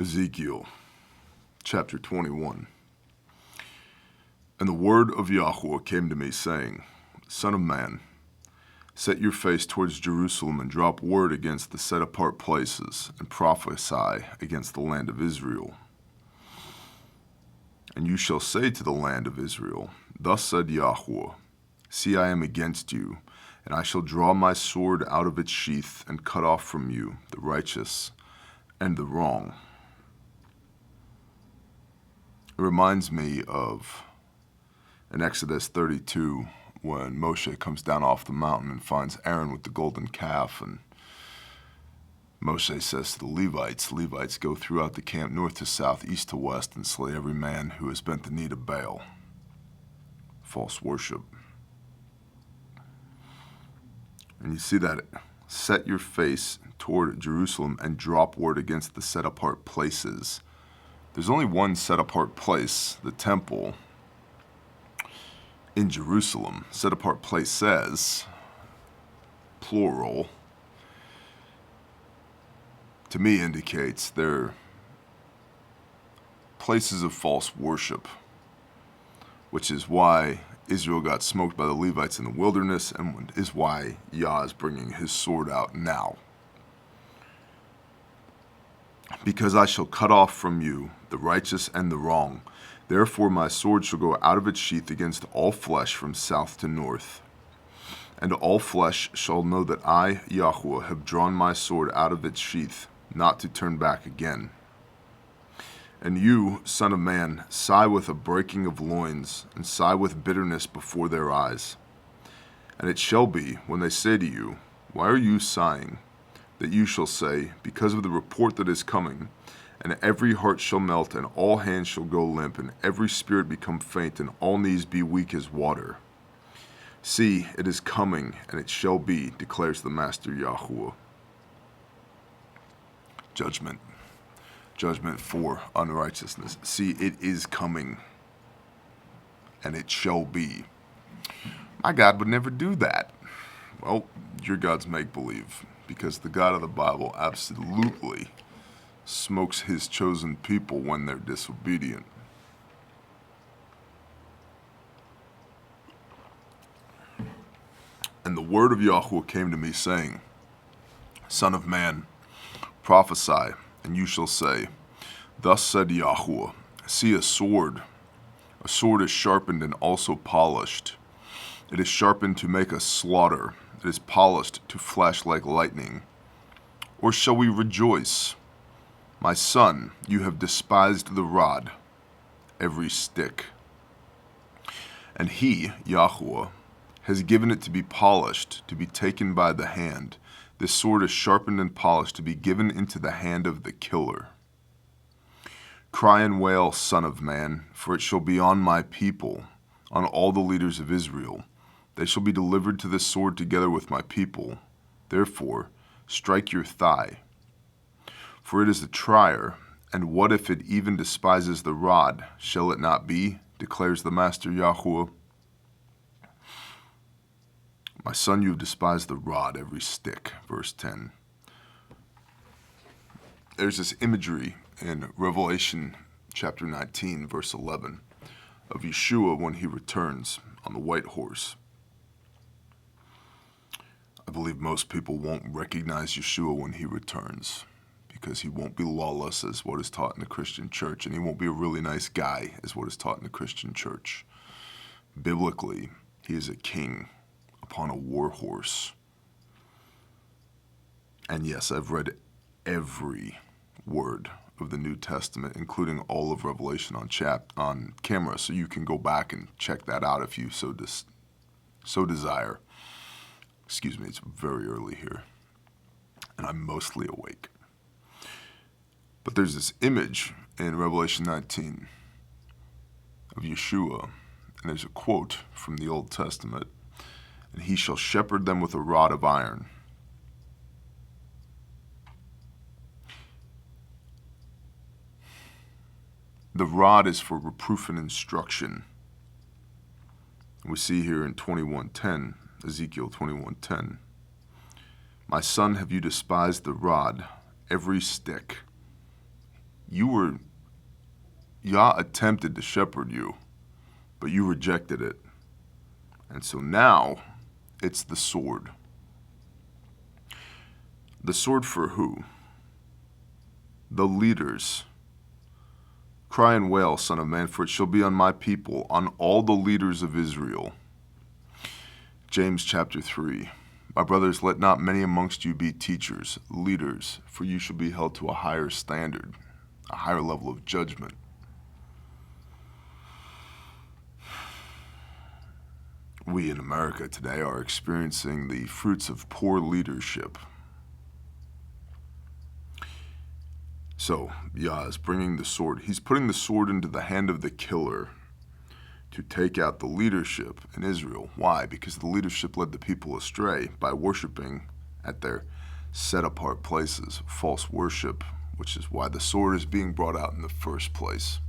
Ezekiel chapter 21. And the word of Yahweh came to me, saying, Son of man, set your face towards Jerusalem and drop word against the set-apart places, and prophesy against the land of Israel. And you shall say to the land of Israel, Thus said Yahweh, See, I am against you, and I shall draw my sword out of its sheath, and cut off from you the righteous and the wrong. It reminds me of in Exodus 32 when Moshe comes down off the mountain and finds Aaron with the golden calf, and Moshe says to the Levites, go throughout the camp north to south, east to west, and slay every man who has bent the knee to Baal. False worship. And you see that, set your face toward Jerusalem and drop word against the set-apart places. There's only one set-apart place, the temple in Jerusalem. Set-apart place says, plural, to me indicates they're places of false worship, which is why Israel got smoked by the Levites in the wilderness, and is why Yah is bringing his sword out now. Because I shall cut off from you the righteous and the wrong. Therefore my sword shall go out of its sheath against all flesh from south to north. And all flesh shall know that I, Yahweh, have drawn my sword out of its sheath, not to turn back again. And you, son of man, sigh with a breaking of loins, and sigh with bitterness before their eyes. And it shall be, when they say to you, Why are you sighing? That you shall say, Because of the report that is coming, and every heart shall melt, and all hands shall go limp, and every spirit become faint, and all knees be weak as water. See, it is coming, and it shall be, declares the Master Yahweh. Judgment for unrighteousness. See, it is coming, and it shall be. My God would never do that. Well, your God's make-believe, because the God of the Bible absolutely smokes his chosen people when they're disobedient. And the word of Yahweh came to me, saying, Son of man, prophesy, and you shall say, Thus said Yahweh, See, a sword is sharpened and also polished. It is sharpened to make us slaughter. It is polished to flash like lightning. Or shall we rejoice? My son, you have despised the rod, every stick. And he, Yahweh, has given it to be polished, to be taken by the hand. This sword is sharpened and polished, to be given into the hand of the killer. Cry and wail, son of man, for it shall be on my people, on all the leaders of Israel. They shall be delivered to the sword together with my people. Therefore, strike your thigh. For it is a trier, and what if it even despises the rod? Shall it not be, declares the Master Yahweh? My son, you have despised the rod, every stick. Verse 10. There's this imagery in Revelation chapter 19, verse 11, of Yeshua when he returns on the white horse. I believe most people won't recognize Yeshua when he returns, because he won't be lawless as what is taught in the Christian church, and he won't be a really nice guy as what is taught in the Christian church. Biblically, he is a king upon a war horse. And yes, I've read every word of the New Testament, including all of Revelation on camera, so you can go back and check that out if you so desire. Excuse me, it's very early here, and I'm mostly awake. But there's this image in Revelation 19 of Yeshua, and there's a quote from the Old Testament, and he shall shepherd them with a rod of iron. The rod is for reproof and instruction. We see here in 21:10, Ezekiel 21:10, My son, have you despised the rod, every stick? Yah attempted to shepherd you, but you rejected it. And so now, it's the sword. The sword for who? The leaders. Cry and wail, son of man, for it shall be on my people, on all the leaders of Israel. James chapter 3. My brothers, let not many amongst you be teachers, leaders, for you shall be held to a higher standard, a higher level of judgment. We in America today are experiencing the fruits of poor leadership. So, Yah is bringing the sword. He's putting the sword into the hand of the killer to take out the leadership in Israel. Why? Because the leadership led the people astray by worshiping at their set-apart places, false worship, which is why the sword is being brought out in the first place.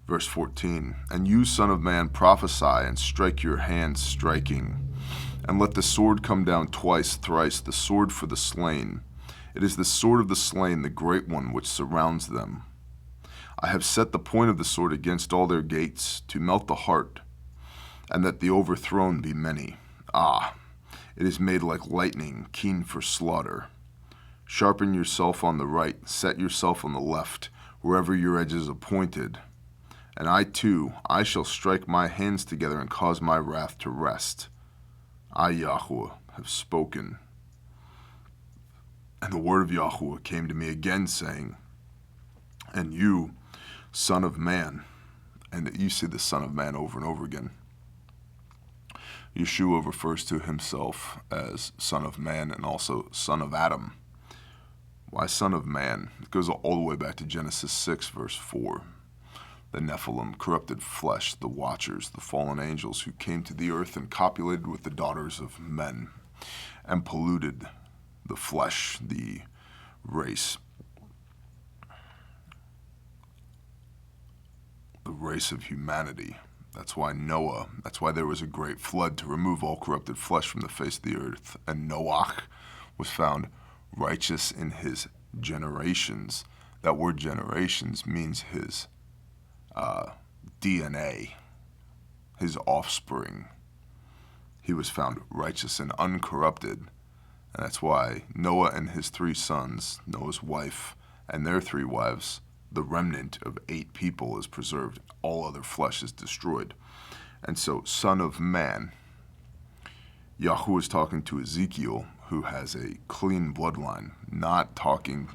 Verse 14, and you, son of man, prophesy and strike your hands striking, and let the sword come down twice, thrice, the sword for the slain. It is the sword of the slain, the great one, which surrounds them. I have set the point of the sword against all their gates, to melt the heart, and that the overthrown be many. Ah, it is made like lightning, keen for slaughter. Sharpen yourself on the right, set yourself on the left, wherever your edge is appointed. And I too, I shall strike my hands together and cause my wrath to rest. I, Yahweh, have spoken. And the word of Yahweh came to me again, saying, and you, son of man, and you see the son of man over and over again. Yeshua refers to himself as son of man and also son of Adam. Why son of man? It goes all the way back to Genesis 6, verse 4. The Nephilim, corrupted flesh, the watchers, the fallen angels who came to the earth and copulated with the daughters of men and polluted the flesh, the race. The race of humanity. That's why there was a great flood to remove all corrupted flesh from the face of the earth. And Noach was found righteous in his generations. That word generations means his DNA, his offspring. He was found righteous and uncorrupted. And that's why Noah and his 3 sons, Noah's wife and their 3 wives, the remnant of 8 people is preserved. All other flesh is destroyed. And so, son of man, Yahuwah is talking to Ezekiel, who has a clean bloodline, not talking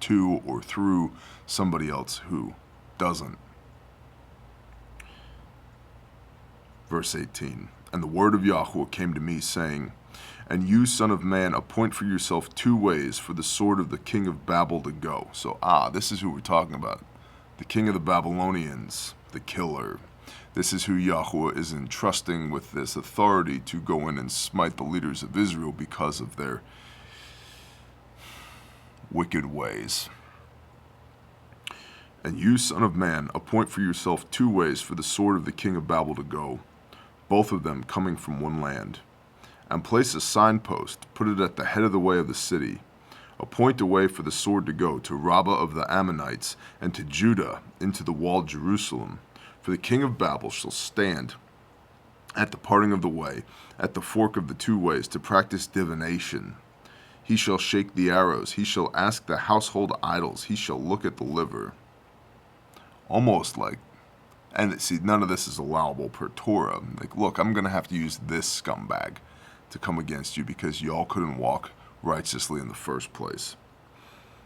to or through somebody else who doesn't. Verse 18, and the word of Yahuwah came to me, saying, and you, son of man, appoint for yourself 2 ways for the sword of the king of Babel to go. So, this is who we're talking about. The king of the Babylonians, the killer. This is who Yahuwah is entrusting with this authority to go in and smite the leaders of Israel because of their wicked ways. And you, son of man, appoint for yourself 2 ways for the sword of the king of Babel to go, both of them coming from one land. And place a signpost, put it at the head of the way of the city. Appoint a way for the sword to go to Rabbah of the Ammonites, and to Judah, into the walled Jerusalem. For the king of Babel shall stand at the parting of the way, at the fork of the 2 ways, to practice divination. He shall shake the arrows, he shall ask the household idols, he shall look at the liver. Almost like, and see, none of this is allowable per Torah. Like, look, I'm going to have to use this scumbag to come against you because y'all couldn't walk righteously in the first place.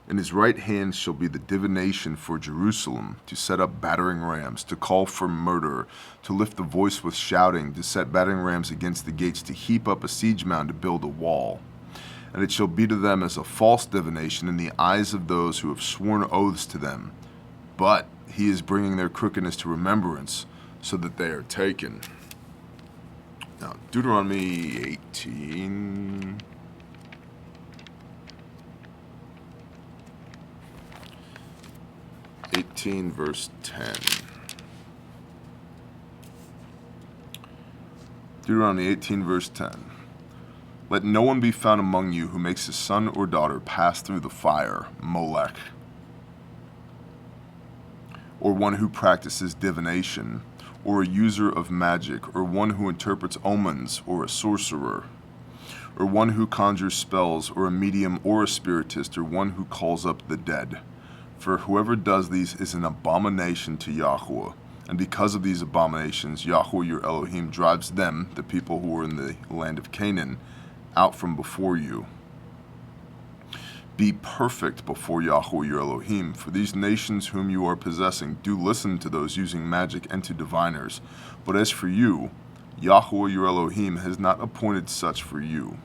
In his right hand shall be the divination for Jerusalem, to set up battering rams, to call for murder, to lift the voice with shouting, to set battering rams against the gates, to heap up a siege mound, to build a wall. And it shall be to them as a false divination in the eyes of those who have sworn oaths to them. But he is bringing their crookedness to remembrance, so that they are taken. Now, Deuteronomy 18. Verse 10. Deuteronomy 18, verse 10. Let no one be found among you who makes his son or daughter pass through the fire, Molech, or one who practices divination, or a user of magic, or one who interprets omens, or a sorcerer, or one who conjures spells, or a medium, or a spiritist, or one who calls up the dead. For whoever does these is an abomination to Yahweh. And because of these abominations, Yahweh your Elohim drives them, the people who are in the land of Canaan, out from before you. Be perfect before Yahweh your Elohim, for these nations whom you are possessing do listen to those using magic and to diviners. But as for you, Yahweh your Elohim has not appointed such for you.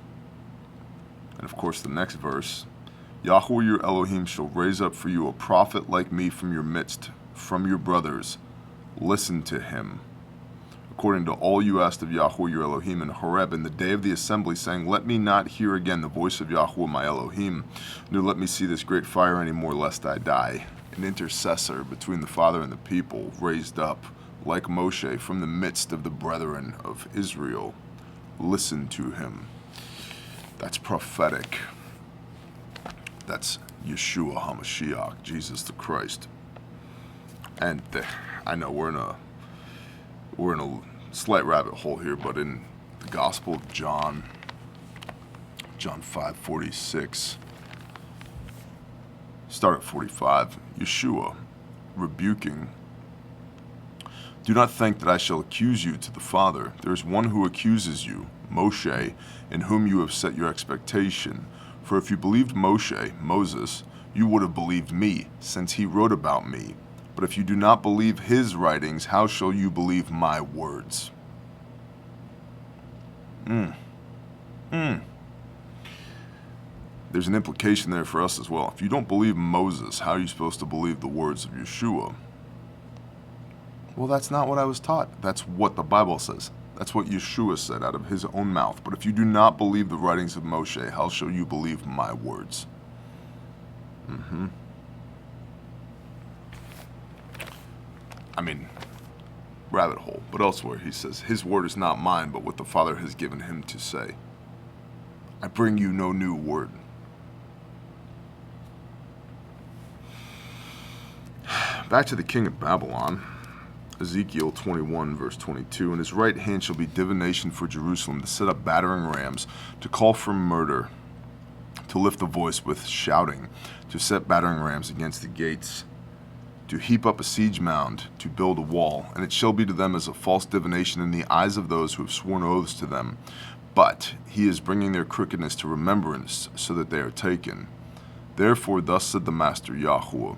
And of course the next verse, Yahweh your Elohim shall raise up for you a prophet like me from your midst, from your brothers. Listen to him. According to all you asked of Yahweh your Elohim in Horeb in the day of the assembly, saying, Let me not hear again the voice of Yahweh my Elohim, nor let me see this great fire any more, lest I die. An intercessor between the Father and the people, raised up, like Moshe, from the midst of the brethren of Israel. Listen to him. That's prophetic. That's Yeshua HaMashiach, Jesus the Christ. And I know we're in a slight rabbit hole here, but in the Gospel of John 5:46, start at 45, Yeshua rebuking, Do not think that I shall accuse you to the Father. There is one who accuses you, Moshe, in whom you have set your expectation. For if you believed Moshe, Moses, you would have believed me, since he wrote about me. But if you do not believe his writings, how shall you believe my words? There's an implication there for us as well. If you don't believe Moses, how are you supposed to believe the words of Yeshua? Well, that's not what I was taught. That's what the Bible says. That's what Yeshua said out of his own mouth. But if you do not believe the writings of Moshe, how shall you believe my words? I mean, rabbit hole. But elsewhere he says, His word is not mine, but what the Father has given him to say. I bring you no new word. Back to the king of Babylon. Ezekiel 21, verse 22, And his right hand shall be divination for Jerusalem, to set up battering rams, to call for murder, to lift the voice with shouting, to set battering rams against the gates, to heap up a siege mound, to build a wall. And it shall be to them as a false divination in the eyes of those who have sworn oaths to them. But he is bringing their crookedness to remembrance, so that they are taken. Therefore thus said the Master Yahweh,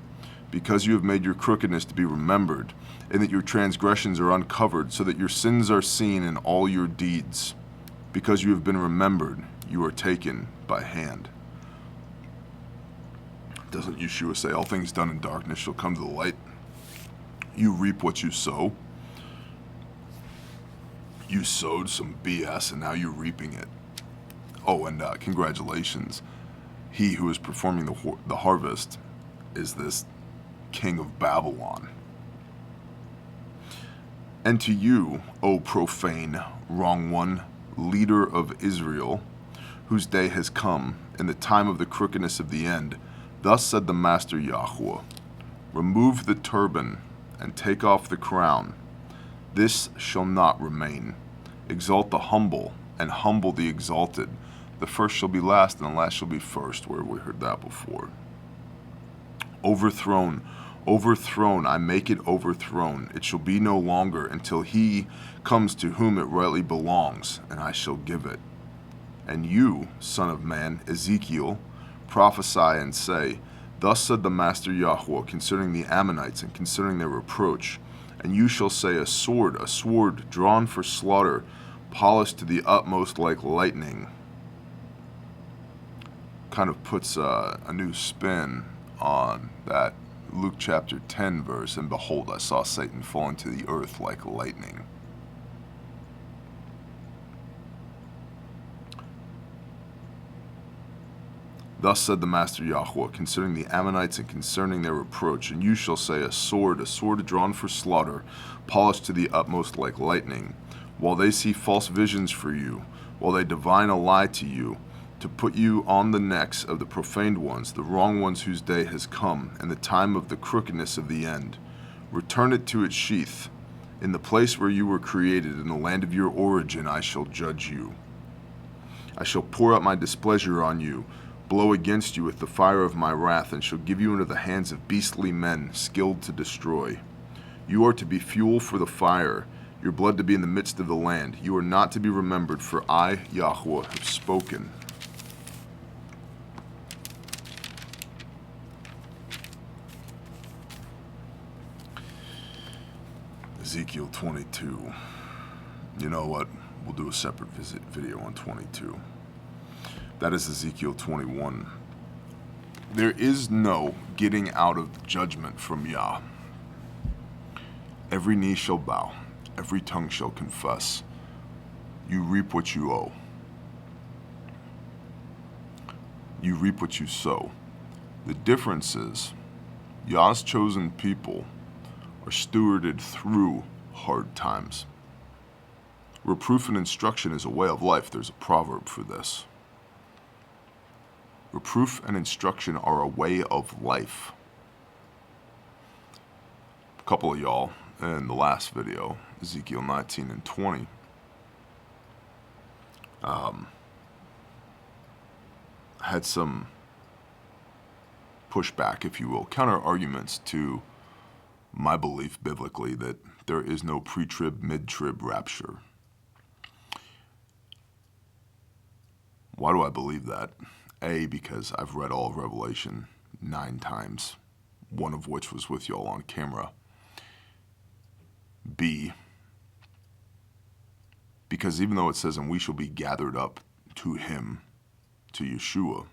because you have made your crookedness to be remembered, and that your transgressions are uncovered, so that your sins are seen in all your deeds. Because you have been remembered, you are taken by hand. Doesn't Yeshua say, all things done in darkness shall come to the light? You reap what you sow. You sowed some BS, and now you're reaping it. Oh, and congratulations. He who is performing the harvest is this king of Babylon. And to you, O profane, wrong one, leader of Israel, whose day has come, in the time of the crookedness of the end, thus said the Master Yahweh, remove the turban, and take off the crown. This shall not remain. Exalt the humble, and humble the exalted. The first shall be last, and the last shall be first. Where have we heard that before? Overthrown, overthrown, I make it overthrown. It shall be no longer until he comes to whom it rightly belongs, and I shall give it. And you, son of man, Ezekiel, prophesy and say, Thus said the Master Yahweh concerning the Ammonites and concerning their reproach. And you shall say, a sword drawn for slaughter, polished to the utmost like lightning. Kind of puts a new spin on that Luke chapter 10 verse, and behold, I saw Satan fall into the earth like lightning. Thus said the Master Yahweh concerning the Ammonites and concerning their reproach, and you shall say, a sword drawn for slaughter, polished to the utmost like lightning, while they see false visions for you, while they divine a lie to you, to put you on the necks of the profaned ones, the wrong ones whose day has come, and the time of the crookedness of the end. Return it to its sheath. In the place where you were created, in the land of your origin, I shall judge you. I shall pour out my displeasure on you, blow against you with the fire of my wrath, and shall give you into the hands of beastly men, skilled to destroy. You are to be fuel for the fire, your blood to be in the midst of the land. You are not to be remembered, for I, Yahweh, have spoken. Ezekiel 22. You know what? We'll do a separate video on 22. That is Ezekiel 21. There is no getting out of judgment from Yah. Every knee shall bow, every tongue shall confess. You reap what you owe. You reap what you sow. The difference is, Yah's chosen people are stewarded through hard times. Reproof and instruction is a way of life. There's a proverb for this. Reproof and instruction are a way of life. A couple of y'all in the last video, Ezekiel 19 and 20, had some pushback, if you will, counter arguments to my belief biblically that there is no pre-trib, mid-trib rapture. Why do I believe that? A, because I've read all of Revelation 9 times, one of which was with y'all on camera. B, because even though it says, and we shall be gathered up to him, to Yeshua,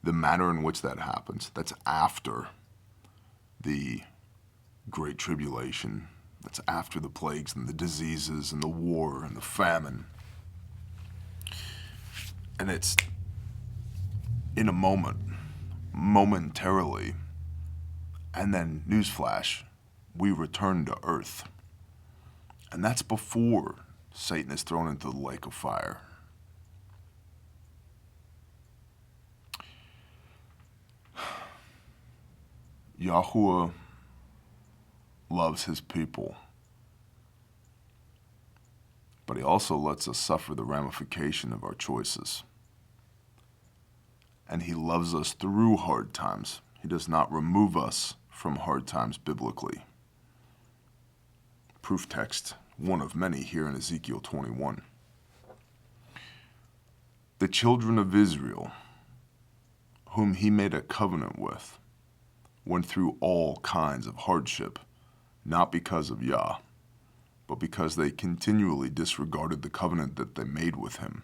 the manner in which that happens, that's after the Great Tribulation, that's after the plagues and the diseases and the war and the famine. And it's in a moment, momentarily, and then, newsflash, we return to earth. And that's before Satan is thrown into the lake of fire. Yahuwah loves his people, but he also lets us suffer the ramification of our choices. And he loves us through hard times. He does not remove us from hard times biblically. Proof text, one of many here in Ezekiel 21. The children of Israel, whom he made a covenant with, went through all kinds of hardship, not because of Yah, but because they continually disregarded the covenant that they made with him.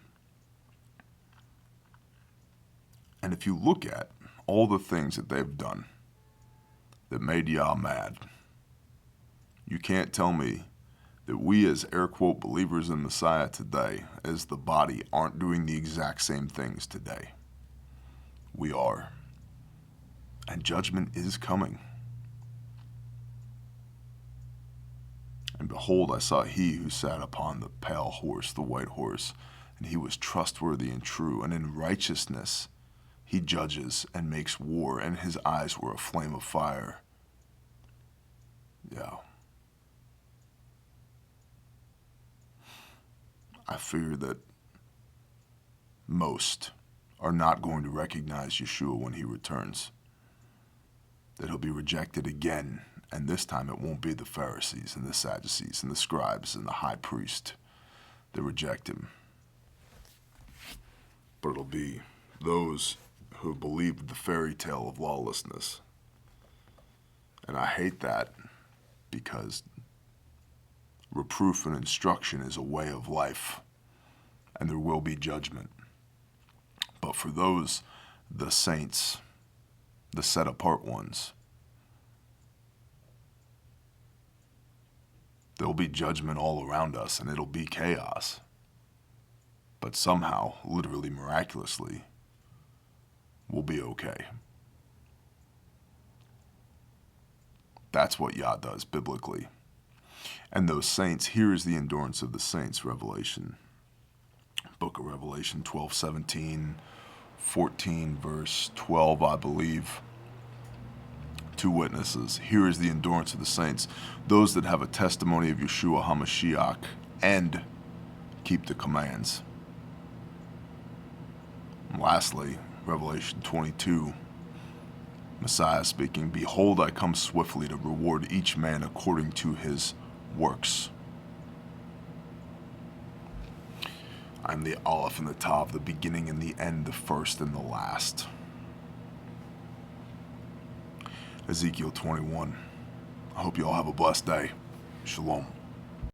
And if you look at all the things that they've done that made Yah mad, you can't tell me that we as air quote believers in Messiah today, as the body, aren't doing the exact same things today. We are. And judgment is coming. And behold, I saw he who sat upon the pale horse, the white horse, and he was trustworthy and true, and in righteousness he judges and makes war, and his eyes were a flame of fire. Yeah. I fear that most are not going to recognize Yeshua when he returns. That he'll be rejected again, and this time it won't be the Pharisees and the Sadducees and the scribes and the high priest that reject him. But it'll be those who believed the fairy tale of lawlessness. And I hate that, because reproof and instruction is a way of life, and there will be judgment. But for those, the saints, the set-apart ones, there'll be judgment all around us, and it'll be chaos. But somehow, literally miraculously, we'll be okay. That's what Yah does biblically. And those saints, here is the endurance of the saints, Revelation Book of Revelation 12:17, 14 verse 12, I believe. 2 witnesses. Here is the endurance of the saints, those that have a testimony of Yeshua HaMashiach and keep the commands. And lastly, Revelation 22, Messiah speaking, behold, I come swiftly to reward each man according to his works. I'm the Aleph and the Tav, the beginning and the end, the first and the last. Ezekiel 21. I hope you all have a blessed day. Shalom.